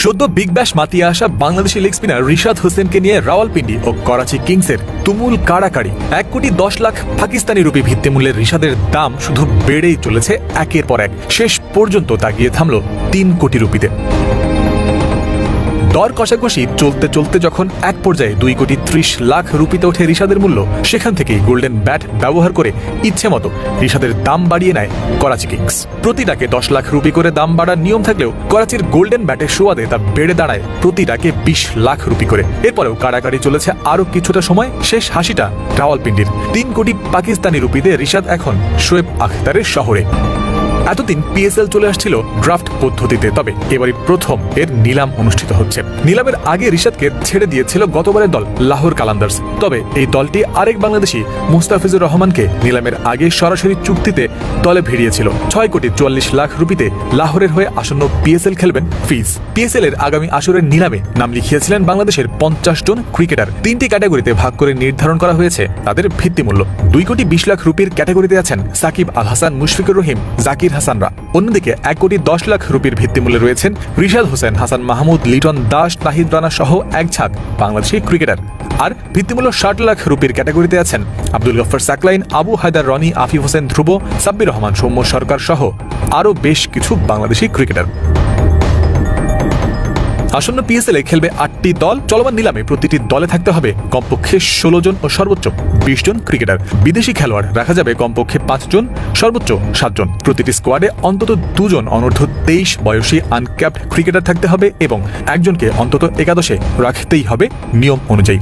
সদ্য Big Bash মাতিয়ে আসা বাংলাদেশি লেগ স্পিনার রিশাদ হোসেনকে নিয়ে রাওয়ালপিন্ডি ও করাচি কিংসের তুমুল কাড়াকাড়ি। 1,10 লাখ পাকিস্তানি রুপি ভিত্তিমূল্যের রিশাদের দাম শুধু বেড়েই চলেছে একের পর এক। শেষ পর্যন্ত তা গিয়ে থামল 3 কোটি রুপিতে। দর কষাকষি চলতে চলতে যখন এক পর্যায়ে 2,30 লাখ রুপিতে ওঠে রিশাদের মূল্য, সেখান থেকেই গোল্ডেন ব্যাট ব্যবহার করে ইচ্ছে মতো রিশাদের দাম বাড়িয়ে নেয় করাচি কিংস। প্রতি ডাকে 10 লাখ রুপি করে দাম বাড়ার নিয়ম থাকলেও করাচির গোল্ডেন ব্যাটের সুবাদে তা বেড়ে দাঁড়ায় প্রতি ডাকে 20 লাখ রুপি করে। এরপরেও কাড়াকাড়ি চলেছে আরো কিছুটা সময়। শেষ হাসিটা রাওয়ালপিন্ডির। 3 কোটি পাকিস্তানি রুপিতে রিশাদ এখন শোয়েব আখতারের শহরে। এতদিন পিএসএল চলে আসছিল ড্রাফট পদ্ধতিতে, তবে এবারই প্রথম এর নিলাম অনুষ্ঠিত হচ্ছে। নিলামের আগে রিশাদকে ছেড়ে দিয়েছিল গতবারের দল লাহোর কালান্দার্স। তবে এই দলটি আরেক বাংলাদেশি মুস্তাফিজুর রহমানকে নিলামের আগে সরাসরি চুক্তিতে দলে ভিড়িয়েছিল। 6,44 লাখ রুপিতে লাহোরের হয়ে আসন্ন পিএসএল খেলবেন ফিজ। পিএসএল এর আগামী আসরের নিলামে নাম লিখিয়েছিলেন বাংলাদেশের 50 জন ক্রিকেটার। 3টি ক্যাটাগরিতে ভাগ করে নির্ধারণ করা হয়েছে তাদের ভিত্তিমূল্য। 2,20 লাখ রুপির ক্যাটাগরিতে আছেন সাকিব আল হাসান, মুশফিকুর রহিম, জাকির হাসানরা। অন্যদিকে 1,10 লাখ রুপির ভিত্তিমূল্যে রয়েছেন রিশাদ হোসেন, হাসান মাহমুদ, লিটন দাস, নাহিদ রানা সহ এক ঝাঁক বাংলাদেশি ক্রিকেটার। আর ভিত্তিমূল্য 60 লাখ রুপির ক্যাটাগরিতে আছেন আব্দুল গফফার সাকলাইন, আবু হায়দার রনি, আফিফ হোসেন ধ্রুব, সাব্বির রহমান, সৌম্য সরকার সহ আরও বেশ কিছু বাংলাদেশি ক্রিকেটার। আসন্ন পিএসএলে খেলবে 8টি দল। চলমান নিলামে প্রতিটি দলে থাকতে হবে কমপক্ষে 16 জন ও সর্বোচ্চ 20 জন ক্রিকেটার। বিদেশি খেলোয়াড় রাখা যাবে কমপক্ষে 5 জন, সর্বোচ্চ 7 জন। প্রতিটি স্কোয়াডে অন্তত 2 জন অনূর্ধ্ব 23 বয়সী আনক্যাপড ক্রিকেটার থাকতে হবে এবং একজনকে অন্তত একাদশে রাখতেই হবে নিয়ম অনুযায়ী।